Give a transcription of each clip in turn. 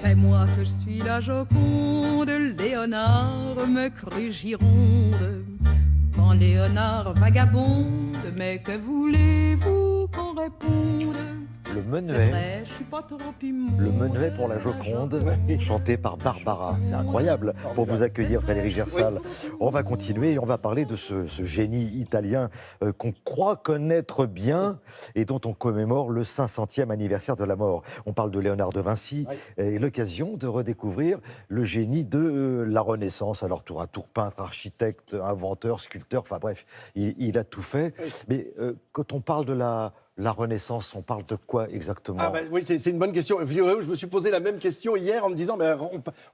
C'est moi que je suis la Joconde, Léonard me crut Gironde. Quand Léonard vagabonde, mais que voulez-vous qu'on réponde? Le C'est menuet, vrai, je suis pas trop immonde. le menuet pour la Joconde, chanté par Barbara. C'est incroyable pour vous accueillir, Frédéric Gersal. On va continuer et on va parler de ce génie italien qu'on croit connaître bien et dont on commémore le 500e anniversaire de la mort. On parle de Léonard de Vinci et l'occasion de redécouvrir le génie de la Renaissance. Alors tour à tour peintre, architecte, inventeur, sculpteur, enfin bref, il a tout fait. Mais quand on parle de la Renaissance, on parle de quoi exactement? Oui, c'est une bonne question. Je me suis posé la même question hier en me disant,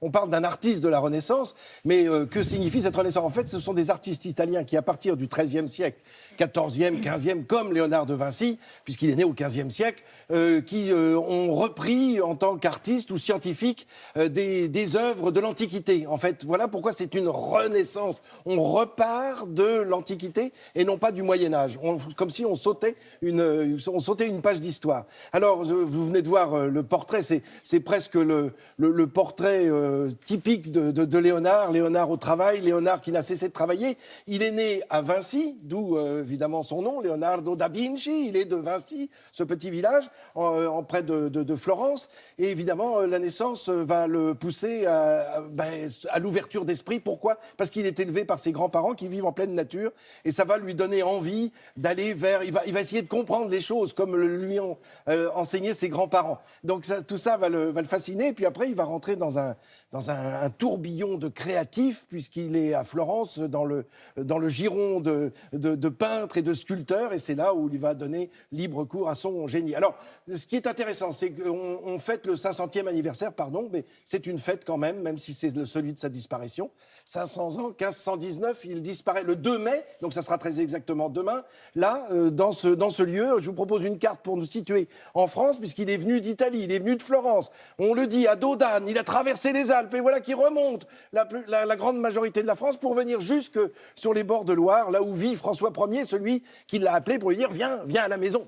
on parle d'un artiste de la Renaissance, mais que signifie cette Renaissance? En fait, ce sont des artistes italiens qui, à partir du XIIIe siècle, XIVe, XVe, comme Léonard de Vinci, puisqu'il est né au XVe siècle, qui ont repris en tant qu'artistes ou scientifiques des œuvres de l'Antiquité. En fait, voilà pourquoi c'est une Renaissance. On repart de l'Antiquité et non pas du Moyen-Âge. Comme si on sautait une page d'histoire. Alors, vous venez de voir le portrait, c'est presque le portrait typique de Léonard. Léonard au travail, Léonard qui n'a cessé de travailler. Il est né à Vinci, d'où évidemment son nom, Leonardo da Vinci. Il est de Vinci, ce petit village, près de Florence. Et évidemment, la naissance va le pousser à l'ouverture d'esprit. Pourquoi? Parce qu'il est élevé par ses grands-parents qui vivent en pleine nature. Et ça va lui donner envie d'aller vers... Il va essayer de comprendre les choses comme lui ont enseigné ses grands-parents. Donc tout ça va le fasciner. Et puis après, il va rentrer dans un tourbillon de créatifs, puisqu'il est à Florence, dans le giron de peintres et de sculpteurs. Et c'est là où il va donner libre cours à son génie. Alors, ce qui est intéressant, c'est qu'on fête le 500e anniversaire, mais c'est une fête quand même si c'est celui de sa disparition. 500 ans, 1519, il disparaît le 2 mai, donc ça sera très exactement demain. Là, dans ce lieu, je vous propose une carte pour nous situer en France, puisqu'il est venu d'Italie, il est venu de Florence. On le dit, à Dodane, il a traversé les Alpes, et voilà qu'il remonte la grande majorité de la France pour venir jusque sur les bords de Loire, là où vit François Ier, celui qui l'a appelé pour lui dire « Viens à la maison,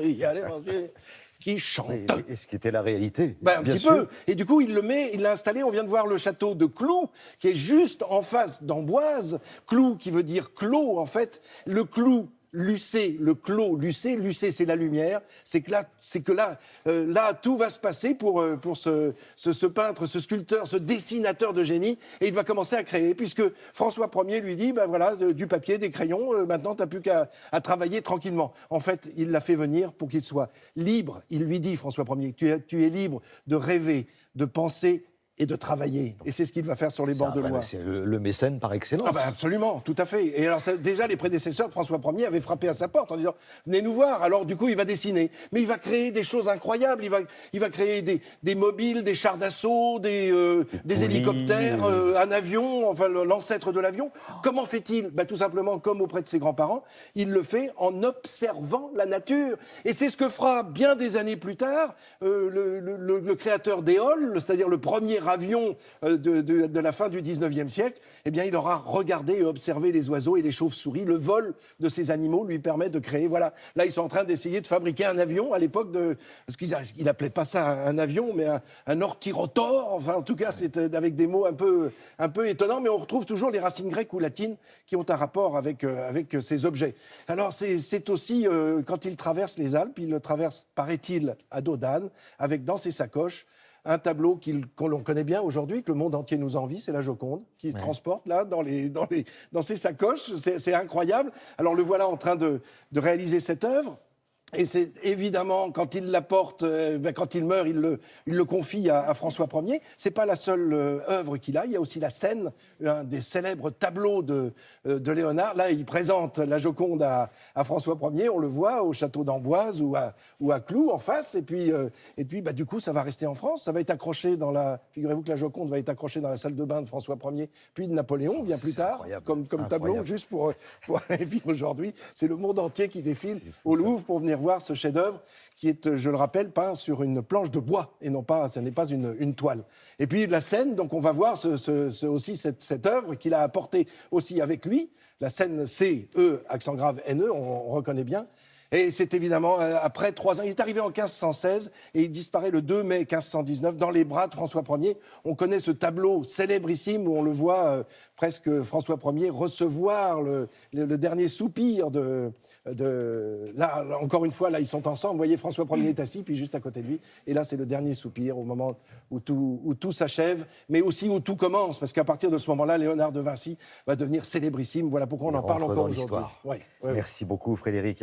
et y aller manger ». Qui chante. Et ce qui était la réalité. Un petit peu. Et du coup, il l'a installé. On vient de voir le château de Cloux, qui est juste en face d'Amboise. Cloux, qui veut dire clos, en fait. Le Cloux, Lucé, le clos, Lucé, c'est la lumière. C'est que là, tout va se passer pour ce peintre, ce sculpteur, ce dessinateur de génie. Et il va commencer à créer, puisque François Ier lui dit, du papier, des crayons, maintenant, t'as plus qu'à travailler tranquillement. En fait, il l'a fait venir pour qu'il soit libre. Il lui dit, François Ier, tu es libre de rêver, de penser et de travailler. Et c'est ce qu'il va faire sur les bords de Loire. C'est le mécène par excellence. Absolument, tout à fait. Et alors, déjà, les prédécesseurs de François Ier avaient frappé à sa porte en disant « Venez nous voir ». Alors, du coup, il va dessiner. Mais il va créer des choses incroyables. Il va créer des mobiles, des chars d'assaut, des hélicoptères, un avion, enfin, l'ancêtre de l'avion. Comment fait-il? Tout simplement, comme auprès de ses grands-parents, il le fait en observant la nature. Et c'est ce que fera bien des années plus tard le créateur d'Éole, c'est-à-dire le premier avion de la fin du 19e siècle. Eh bien, il aura regardé et observé les oiseaux et les chauves-souris. Le vol de ces animaux lui permet de créer... Voilà. Là, ils sont en train d'essayer de fabriquer un avion à l'époque parce qu'il n'appelait pas ça un avion, mais un orthirotor. Enfin, en tout cas, c'est avec des mots un peu étonnants, mais on retrouve toujours les racines grecques ou latines qui ont un rapport avec ces objets. Alors, c'est aussi, quand il traverse les Alpes, il le traverse, paraît-il, à Dodane, avec dans ses sacoches un tableau qu'on connaît bien aujourd'hui, que le monde entier nous envie, c'est la Joconde, qui se transporte là dans ses sacoches. C'est incroyable. Alors le voilà en train de réaliser cette œuvre. Et c'est évidemment, quand il l'apporte, quand il meurt, il le confie à François Ier. C'est pas la seule œuvre qu'il a. Il y a aussi la scène, un des célèbres tableaux de Léonard. Là, il présente la Joconde à François Ier. On le voit au château d'Amboise ou à Cloux en face. Et puis, du coup, ça va rester en France. Ça va être accroché figurez-vous que la Joconde va être accrochée dans la salle de bain de François Ier, puis de Napoléon, bien plus tard, comme tableau, juste pour. Et puis aujourd'hui, c'est le monde entier qui défile au Louvre pour venir voir ce chef-d'œuvre qui est, je le rappelle, peint sur une planche de bois et non pas, ce n'est pas une toile. Et puis la scène, donc on va voir aussi cette œuvre qu'il a apportée aussi avec lui. La scène C, E, accent grave, N-E, on reconnaît bien. Et c'est évidemment, après 3 ans, il est arrivé en 1516 et il disparaît le 2 mai 1519 dans les bras de François Ier. On connaît ce tableau célébrissime où on le voit presque François Ier recevoir le dernier soupir Là, encore une fois, là, ils sont ensemble. Vous voyez, François Ier est assis, puis juste à côté de lui. Et là, c'est le dernier soupir, au moment où tout s'achève, mais aussi où tout commence. Parce qu'à partir de ce moment-là, Léonard de Vinci va devenir célébrissime. Voilà pourquoi on en parle encore aujourd'hui. Merci beaucoup, Frédéric.